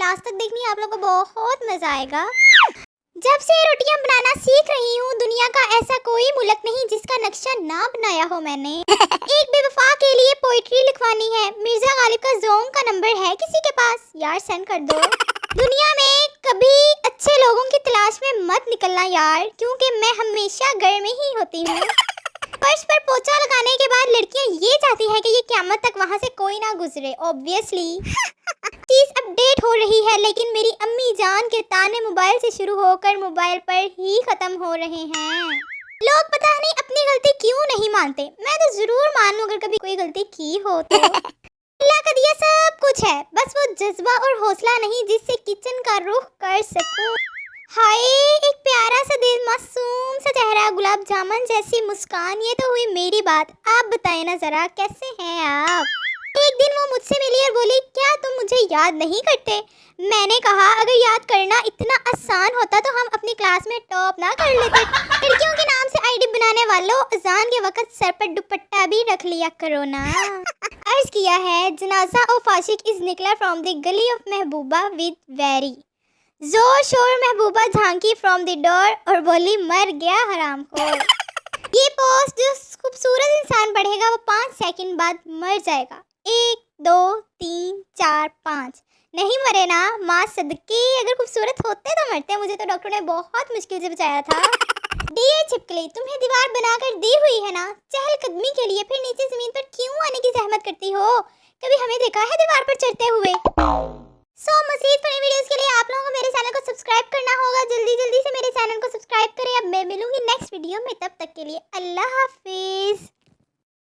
Last तक देखनी है, आप लोगों को बहुत मजा आएगा। जब से रोटियां बनाना सीख रही हूँ, दुनिया का ऐसा कोई मुल्क नहीं जिसका नक्शा ना बनाया हो मैंने। एक बेवफा के लिए पोइट्री लिखवानी है, मिर्जा गालिब का ज़ोंग का नंबर है किसी के पास? यार सेंड कर दो। दुनिया में कभी अच्छे लोगों की तलाश में मत निकलना यार, क्योंकि मैं हमेशा घर में ही होती हूँ। फर्श पर पोछा लगाने के बाद लड़कियां ये चाहती हैं कि ये क़यामत तक वहाँ से कोई ना गुजरे। ऑब्वियसली चीज़ अपडेट हो रही है, लेकिन मेरी अम्मी जान के ताने मोबाइल से शुरू होकर मोबाइल पर ही ख़त्म हो रहे हैं। लोग पता नहीं अपनी गलती क्यों नहीं मानते, मैं तो ज़रूर मान लूँ अगर कभी कोई गलती की हो तो। अल्लाह का दिया सब कुछ है, बस वो जज्बा और हौसला नहीं जिससे किचन का रुख कर सकूं। हाय, एक प्यारा सा दिल, मासूम सा चेहरा, गुलाब जामुन जैसी मुस्कान, ये तो हुई मेरी बात। आप बताएं ना ज़रा, कैसे हैं आप? एक दिन वो मुझसे मिली और बोली, क्या तुम मुझे याद नहीं करते? मैंने कहा, अगर याद करना इतना आसान होता तो हम अपनी क्लास में टॉप ना कर लेते। लड़कियों के नाम से आईडी बनाने वालों, अजान के वक्त सर पर दुपट्टा भी रख लिया करो ना। अर्ज किया है, जनाजा ऑफ आशिक इज निकला फ्रॉम द गली ऑफ महबूबा विद वेरी जोर शोर। महबूबा झांकी फ्रॉम द डोर और बोली, मर गया हरामखोर। ये पोस्ट जो खूबसूरत इंसान पढ़ेगा वो 5 सेकंड बाद मर जाएगा। 1 2 3 4 5 नहीं मरे ना, माँ सदके, अगर खूबसूरत होते तो मरते। मुझे तो डॉक्टर ने बहुत मुश्किल से बचाया था। डियर छिपकली, तुम्हें दीवार बनाकर दी हुई है ना चहलकदमी के लिए, फिर नीचे जमीन पर क्यों आने की जहमत करती हो? कभी हमें देखा है दीवार पर चढ़ते हुए? मज़ीद फनी वीडियोस के लिए आप लोगों को मेरे चैनल को सब्सक्राइब करना होगा। जल्दी से मेरे चैनल को सब्सक्राइब करें। अब मैं मिलूंगी नेक्स्ट वीडियो में, तब तक के लिए अल्लाह हाफिज।